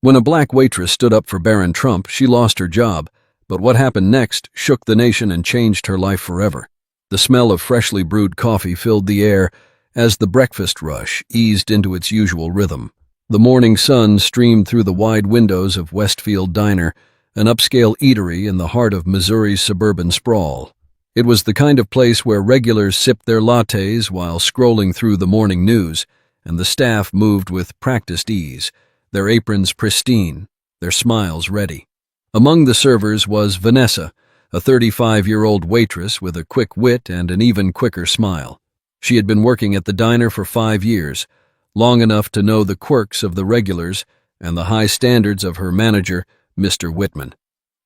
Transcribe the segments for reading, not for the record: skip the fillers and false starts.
When a black waitress stood up for Trump, she lost her job, but what happened next shook the nation and changed her life forever. The smell of freshly brewed coffee filled the air as the breakfast rush eased into its usual rhythm. The morning sun streamed through the wide windows of Westfield Diner, an upscale eatery in the heart of Missouri's suburban sprawl. It was the kind of place where regulars sipped their lattes while scrolling through the morning news, and the staff moved with practiced ease, their aprons pristine, their smiles ready. Among the servers was Vanessa, a 35-year-old waitress with a quick wit and an even quicker smile. She had been working at the diner for 5 years, long enough to know the quirks of the regulars and the high standards of her manager, Mr. Whitman.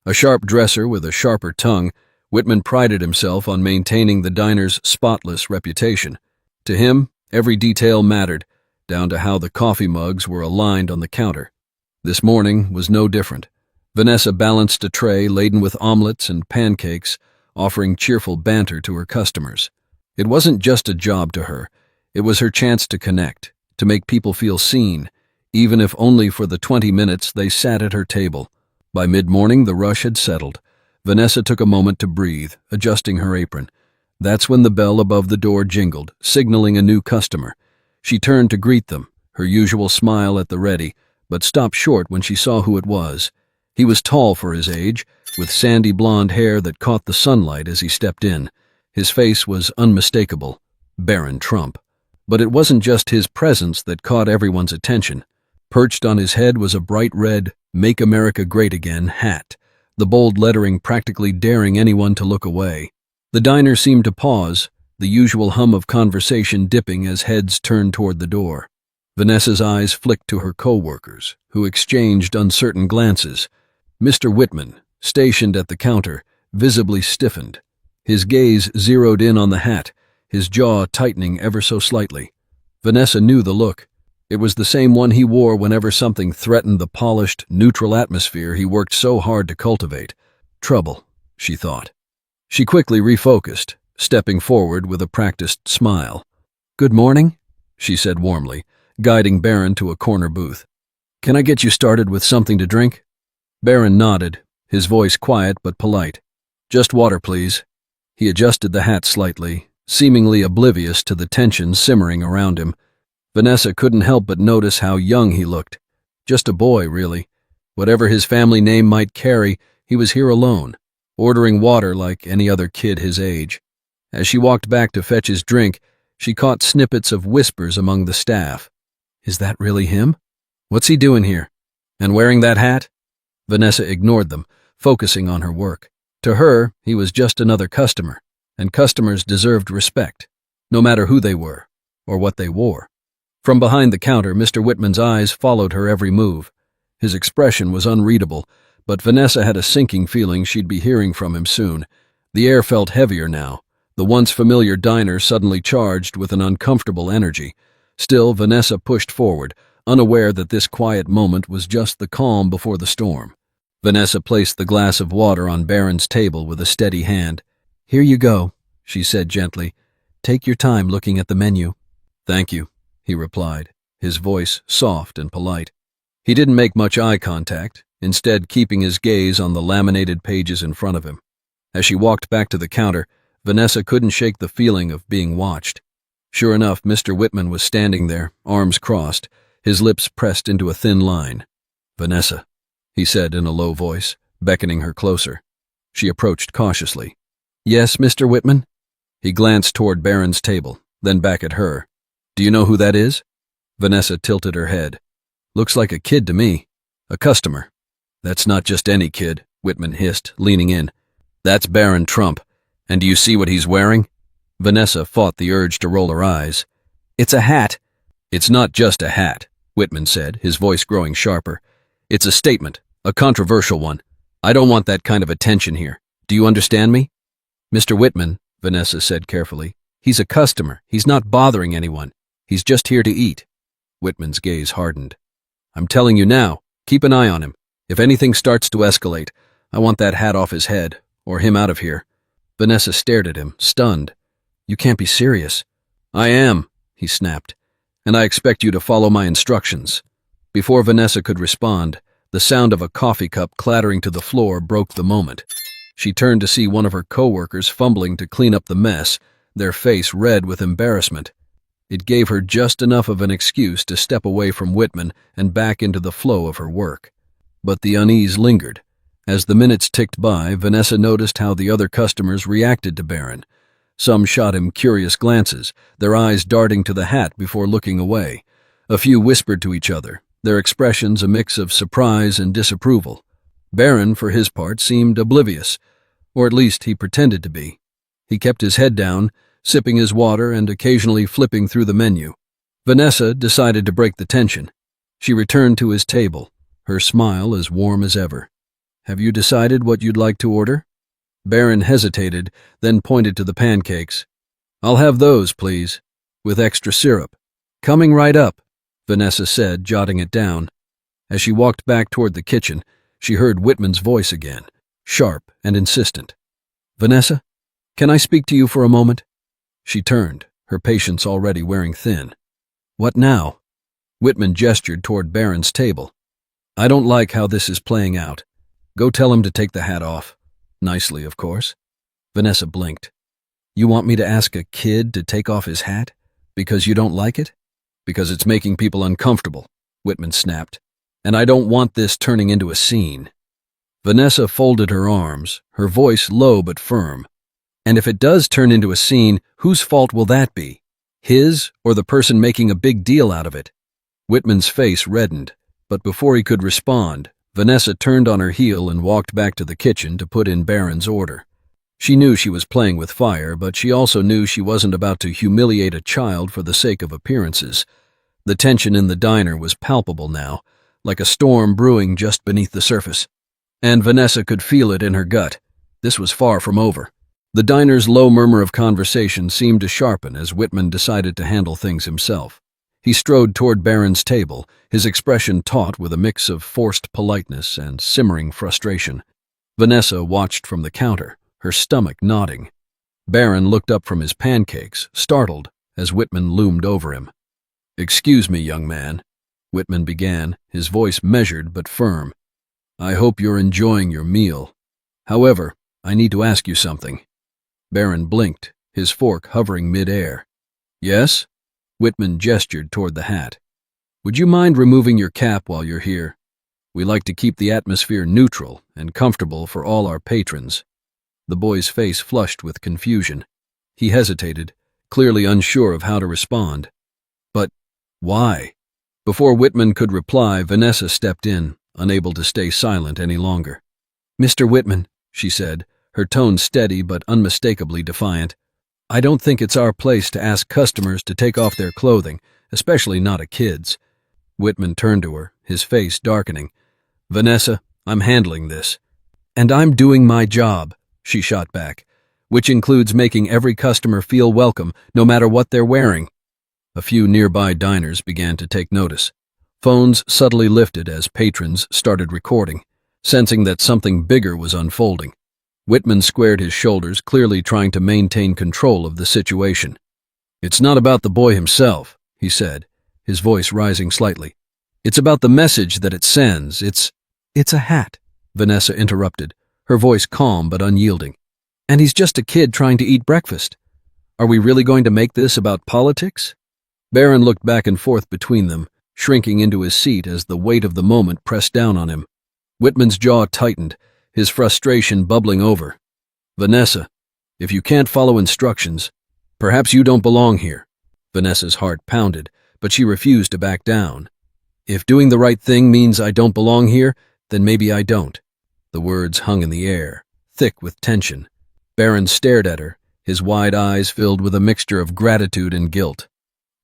A sharp dresser with a sharper tongue, Whitman prided himself on maintaining the diner's spotless reputation. To him, every detail mattered, down to how the coffee mugs were aligned on the counter. This morning was no different. Vanessa balanced a tray laden with omelets and pancakes, offering cheerful banter to her customers. It wasn't just a job to her. It was her chance to connect, to make people feel seen, even if only for the 20 minutes they sat at her table. By mid-morning, the rush had settled. Vanessa took a moment to breathe, adjusting her apron. That's when the bell above the door jingled, signaling a new customer. She turned to greet them, her usual smile at the ready, but stopped short when she saw who it was. He was tall for his age, with sandy blonde hair that caught the sunlight as he stepped in. His face was unmistakable, Barron Trump. But it wasn't just his presence that caught everyone's attention. Perched on his head was a bright red, "Make America Great Again" hat, the bold lettering practically daring anyone to look away. The diner seemed to pause, the usual hum of conversation dipping as heads turned toward the door. Vanessa's eyes flicked to her co-workers, who exchanged uncertain glances. Mr. Whitman, stationed at the counter, visibly stiffened. His gaze zeroed in on the hat, his jaw tightening ever so slightly. Vanessa knew the look. It was the same one he wore whenever something threatened the polished, neutral atmosphere he worked so hard to cultivate. Trouble, she thought. She quickly refocused, stepping forward with a practiced smile. "Good morning," she said warmly, guiding Barron to a corner booth. "Can I get you started with something to drink?" Barron nodded, his voice quiet but polite. "Just water, please." He adjusted the hat slightly, seemingly oblivious to the tension simmering around him. Vanessa couldn't help but notice how young he looked. Just a boy, really. Whatever his family name might carry, he was here alone, ordering water like any other kid his age. As she walked back to fetch his drink, she caught snippets of whispers among the staff. "Is that really him? What's he doing here? And wearing that hat?" Vanessa ignored them, focusing on her work. To her, he was just another customer, and customers deserved respect, no matter who they were or what they wore. From behind the counter, Mr. Whitman's eyes followed her every move. His expression was unreadable, but Vanessa had a sinking feeling she'd be hearing from him soon. The air felt heavier now, the once familiar diner suddenly charged with an uncomfortable energy. Still, Vanessa pushed forward, unaware that this quiet moment was just the calm before the storm. Vanessa placed the glass of water on Barron's table with a steady hand. "Here you go," she said gently. "Take your time looking at the menu." "Thank you," he replied, his voice soft and polite. He didn't make much eye contact, instead keeping his gaze on the laminated pages in front of him. As she walked back to the counter, Vanessa couldn't shake the feeling of being watched. Sure enough, Mr. Whitman was standing there, arms crossed, his lips pressed into a thin line. "Vanessa," he said in a low voice, beckoning her closer. She approached cautiously. "Yes, Mr. Whitman?" He glanced toward Barron's table, then back at her. "Do you know who that is?" Vanessa tilted her head. "Looks like a kid to me. A customer." "That's not just any kid," Whitman hissed, leaning in. "That's Barron Trump. And do you see what he's wearing?" Vanessa fought the urge to roll her eyes. "It's a hat." "It's not just a hat," Whitman said, his voice growing sharper. "It's a statement, a controversial one. I don't want that kind of attention here. Do you understand me?" "Mr. Whitman," Vanessa said carefully, "he's a customer. He's not bothering anyone. He's just here to eat." Whitman's gaze hardened. "I'm telling you now, keep an eye on him. If anything starts to escalate, I want that hat off his head, or him out of here." Vanessa stared at him, stunned. "You can't be serious." "I am," he snapped, "and I expect you to follow my instructions." Before Vanessa could respond, The sound of a coffee cup clattering to the floor broke the moment. She turned to see one of her coworkers fumbling to clean up the mess, their face red with embarrassment. It gave her just enough of an excuse to step away from Whitman and back into the flow of her work. But the unease lingered. As the minutes ticked by, Vanessa noticed how the other customers reacted to Barron. Some shot him curious glances, their eyes darting to the hat before looking away. A few whispered to each other, their expressions a mix of surprise and disapproval. Barron, for his part, seemed oblivious, or at least he pretended to be. He kept his head down, sipping his water and occasionally flipping through the menu. Vanessa decided to break the tension. She returned to his table, her smile as warm as ever. "Have you decided what you'd like to order?" Barron hesitated, then pointed to the pancakes. "I'll have those, please, with extra syrup." "Coming right up," Vanessa said, jotting it down. As she walked back toward the kitchen, she heard Whitman's voice again, sharp and insistent. "Vanessa, can I speak to you for a moment?" She turned, her patience already wearing thin. "What now?" Whitman gestured toward Barron's table. "I don't like how this is playing out. Go tell him to take the hat off. Nicely, of course." Vanessa blinked. "You want me to ask a kid to take off his hat? Because you don't like it?" "Because it's making people uncomfortable," Whitman snapped. "And I don't want this turning into a scene." Vanessa folded her arms, her voice low but firm. "And if it does turn into a scene, whose fault will that be? His or the person making a big deal out of it?" Whitman's face reddened, but before he could respond, Vanessa turned on her heel and walked back to the kitchen to put in Barron's order. She knew she was playing with fire, but she also knew she wasn't about to humiliate a child for the sake of appearances. The tension in the diner was palpable now, like a storm brewing just beneath the surface. And Vanessa could feel it in her gut. This was far from over. The diner's low murmur of conversation seemed to sharpen as Whitman decided to handle things himself. He strode toward Barron's table, his expression taut with a mix of forced politeness and simmering frustration. Vanessa watched from the counter, her stomach knotting. Barron looked up from his pancakes, startled, as Whitman loomed over him. "Excuse me, young man," Whitman began, his voice measured but firm. "I hope you're enjoying your meal. However, I need to ask you something." Barron blinked, his fork hovering mid-air. "Yes?" Whitman gestured toward the hat. "Would you mind removing your cap while you're here? We like to keep the atmosphere neutral and comfortable for all our patrons." The boy's face flushed with confusion. He hesitated, clearly unsure of how to respond. "But why?" Before Whitman could reply, Vanessa stepped in, unable to stay silent any longer. "Mr. Whitman," she said, her tone steady but unmistakably defiant, "I don't think it's our place to ask customers to take off their clothing, especially not a kid's." Whitman turned to her, his face darkening. "Vanessa, I'm handling this." "And I'm doing my job," she shot back, "which includes making every customer feel welcome, no matter what they're wearing." A few nearby diners began to take notice. Phones subtly lifted as patrons started recording, sensing that something bigger was unfolding. Whitman squared his shoulders, clearly trying to maintain control of the situation. "It's not about the boy himself," he said, his voice rising slightly. "It's about the message that it sends. It's a hat," Vanessa interrupted, her voice calm but unyielding. "And he's just a kid trying to eat breakfast. Are we really going to make this about politics?" Barron looked back and forth between them, shrinking into his seat as the weight of the moment pressed down on him. Whitman's jaw tightened, his frustration bubbling over. "Vanessa, if you can't follow instructions, perhaps you don't belong here." Vanessa's heart pounded, but she refused to back down. "If doing the right thing means I don't belong here, then maybe I don't." The words hung in the air, thick with tension. Barron stared at her, his wide eyes filled with a mixture of gratitude and guilt.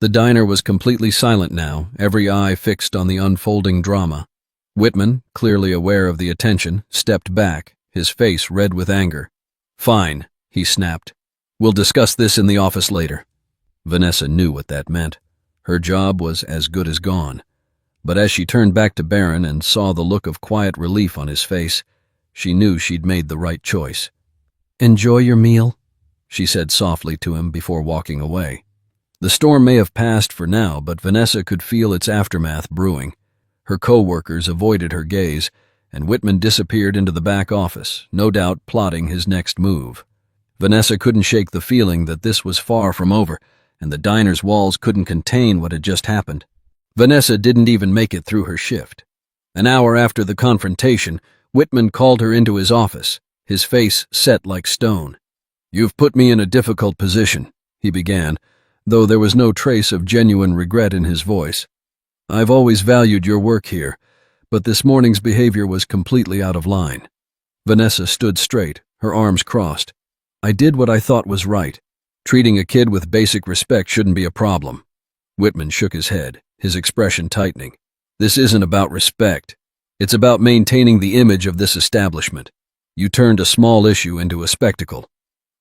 The diner was completely silent now, every eye fixed on the unfolding drama. Whitman, clearly aware of the attention, stepped back, his face red with anger. "Fine," he snapped. "We'll discuss this in the office later." Vanessa knew what that meant. Her job was as good as gone. But as she turned back to Barron and saw the look of quiet relief on his face, she knew she'd made the right choice. "Enjoy your meal," she said softly to him before walking away. The storm may have passed for now, but Vanessa could feel its aftermath brewing. Her co-workers avoided her gaze, and Whitman disappeared into the back office, no doubt plotting his next move. Vanessa couldn't shake the feeling that this was far from over, and the diner's walls couldn't contain what had just happened. Vanessa didn't even make it through her shift. An hour after the confrontation, Whitman called her into his office, his face set like stone. "You've put me in a difficult position," he began, though there was no trace of genuine regret in his voice. "I've always valued your work here, but this morning's behavior was completely out of line." Vanessa stood straight, her arms crossed. "I did what I thought was right. Treating a kid with basic respect shouldn't be a problem." Whitman shook his head, his expression tightening. "This isn't about respect. It's about maintaining the image of this establishment. You turned a small issue into a spectacle."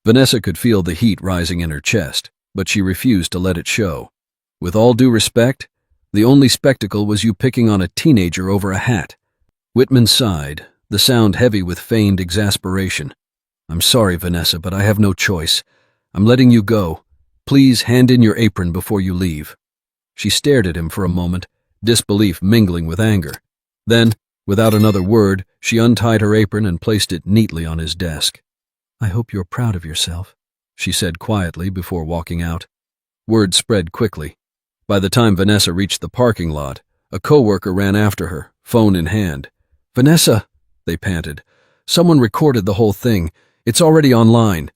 Vanessa could feel the heat rising in her chest, but she refused to let it show. "With all due respect, the only spectacle was you picking on a teenager over a hat." Whitman sighed, the sound heavy with feigned exasperation. "I'm sorry, Vanessa, but I have no choice. I'm letting you go. Please hand in your apron before you leave." She stared at him for a moment, disbelief mingling with anger. Then, without another word, she untied her apron and placed it neatly on his desk. "I hope you're proud of yourself," she said quietly before walking out. Word spread quickly. By the time Vanessa reached the parking lot, a coworker ran after her, phone in hand. "Vanessa," they panted. "Someone recorded the whole thing. It's already online."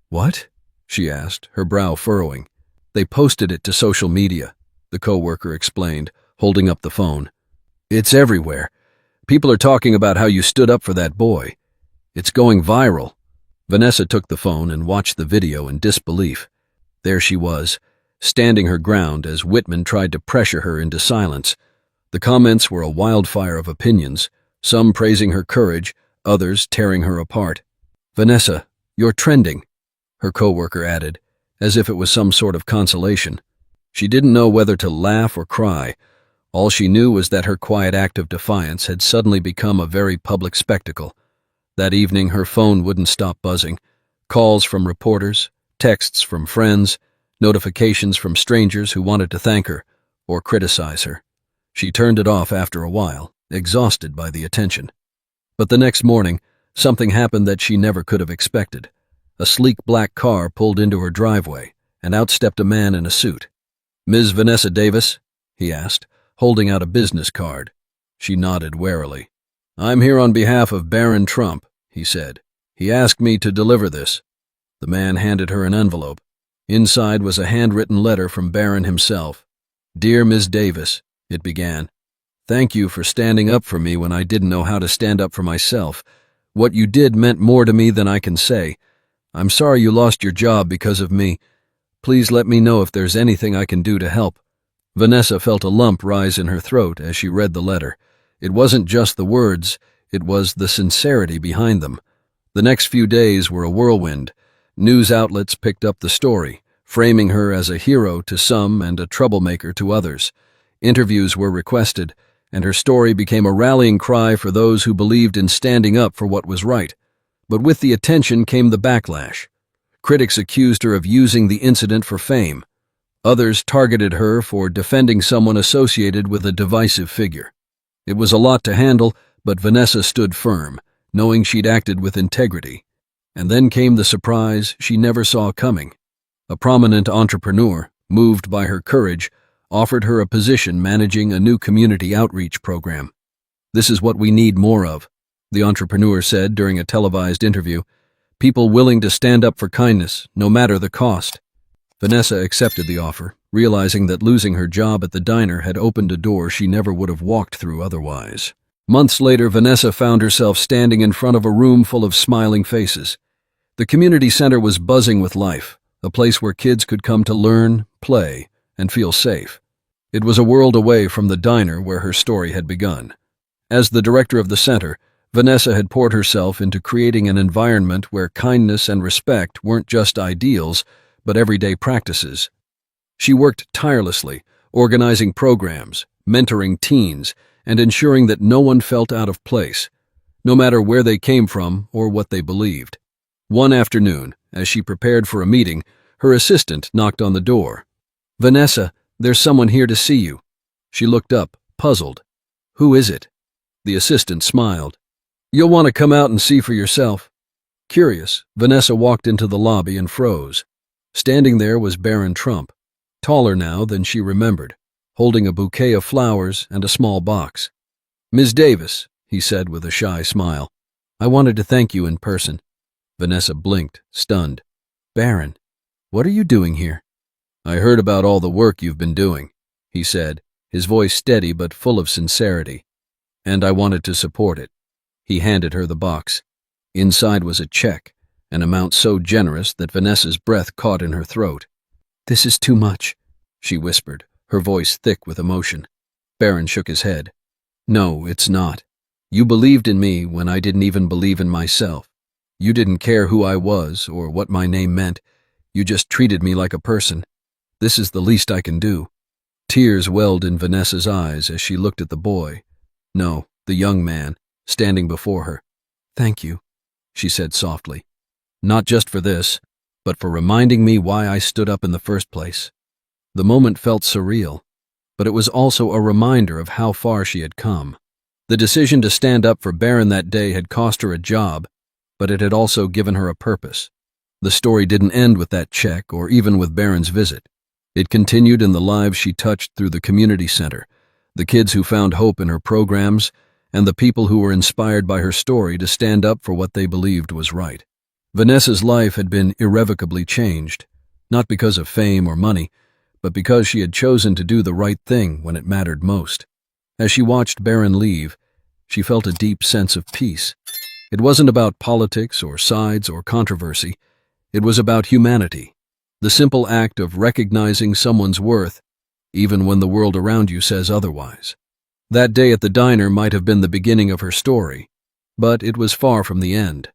"What?" she asked, her brow furrowing. "They posted it to social media," the coworker explained, holding up the phone. "It's everywhere. People are talking about how you stood up for that boy. It's going viral." Vanessa took the phone and watched the video in disbelief. There she was, standing her ground as Whitman tried to pressure her into silence. The comments were a wildfire of opinions, some praising her courage, others tearing her apart. "Vanessa, you're trending," her coworker added, as if it was some sort of consolation. She didn't know whether to laugh or cry. All she knew was that her quiet act of defiance had suddenly become a very public spectacle. That evening her phone wouldn't stop buzzing. Calls from reporters, texts from friends, notifications from strangers who wanted to thank her or criticize her. She turned it off after a while, exhausted by the attention. But the next morning, something happened that she never could have expected. A sleek black car pulled into her driveway, and out stepped a man in a suit. "Ms. Vanessa Davis?" he asked, holding out a business card. She nodded warily. "I'm here on behalf of Barron Trump," he said. "He asked me to deliver this." The man handed her an envelope. Inside was a handwritten letter from Barron himself. "Dear Ms. Davis," it began. "Thank you for standing up for me when I didn't know how to stand up for myself. What you did meant more to me than I can say. I'm sorry you lost your job because of me. Please let me know if there's anything I can do to help." Vanessa felt a lump rise in her throat as she read the letter. It wasn't just the words, it was the sincerity behind them. The next few days were a whirlwind. News outlets picked up the story, framing her as a hero to some and a troublemaker to others. Interviews were requested, and her story became a rallying cry for those who believed in standing up for what was right. But with the attention came the backlash. Critics accused her of using the incident for fame. Others targeted her for defending someone associated with a divisive figure. It was a lot to handle, but Vanessa stood firm, knowing she'd acted with integrity. And then came the surprise she never saw coming. A prominent entrepreneur, moved by her courage, offered her a position managing a new community outreach program. "This is what we need more of," the entrepreneur said during a televised interview. "People willing to stand up for kindness, no matter the cost." Vanessa accepted the offer, realizing that losing her job at the diner had opened a door she never would have walked through otherwise. Months later, Vanessa found herself standing in front of a room full of smiling faces. The community center was buzzing with life, a place where kids could come to learn, play, and feel safe. It was a world away from the diner where her story had begun. As the director of the center, Vanessa had poured herself into creating an environment where kindness and respect weren't just ideals, but everyday practices. She worked tirelessly, organizing programs, mentoring teens, and ensuring that no one felt out of place, no matter where they came from or what they believed. One afternoon, as she prepared for a meeting, her assistant knocked on the door. "Vanessa, there's someone here to see you." She looked up, puzzled. Who is it? The assistant smiled. You'll want to come out and see for yourself. Curious, Vanessa walked into the lobby and froze. Standing there was Barron Trump, taller now than she remembered, holding a bouquet of flowers and a small box. Ms. Davis, he said with a shy smile, I wanted to thank you in person. Vanessa blinked, stunned. Barron, what are you doing here? I heard about all the work you've been doing, he said, his voice steady but full of sincerity. And I wanted to support it. He handed her the box. Inside was a check, an amount so generous that Vanessa's breath caught in her throat. This is too much, she whispered, her voice thick with emotion. Barron shook his head. No, it's not. You believed in me when I didn't even believe in myself. You didn't care who I was or what my name meant. You just treated me like a person. This is the least I can do. Tears welled in Vanessa's eyes as she looked at the boy. No, the young man, standing before her. Thank you, she said softly. Not just for this, but for reminding me why I stood up in the first place. The moment felt surreal, but it was also a reminder of how far she had come. The decision to stand up for Barron that day had cost her a job, but it had also given her a purpose. The story didn't end with that check or even with Barron's visit. It continued in the lives she touched through the community center, the kids who found hope in her programs, and the people who were inspired by her story to stand up for what they believed was right. Vanessa's life had been irrevocably changed, not because of fame or money, but because she had chosen to do the right thing when it mattered most. As she watched Barron leave, she felt a deep sense of peace. It wasn't about politics or sides or controversy. It was about humanity, the simple act of recognizing someone's worth, even when the world around you says otherwise. That day at the diner might have been the beginning of her story, but it was far from the end.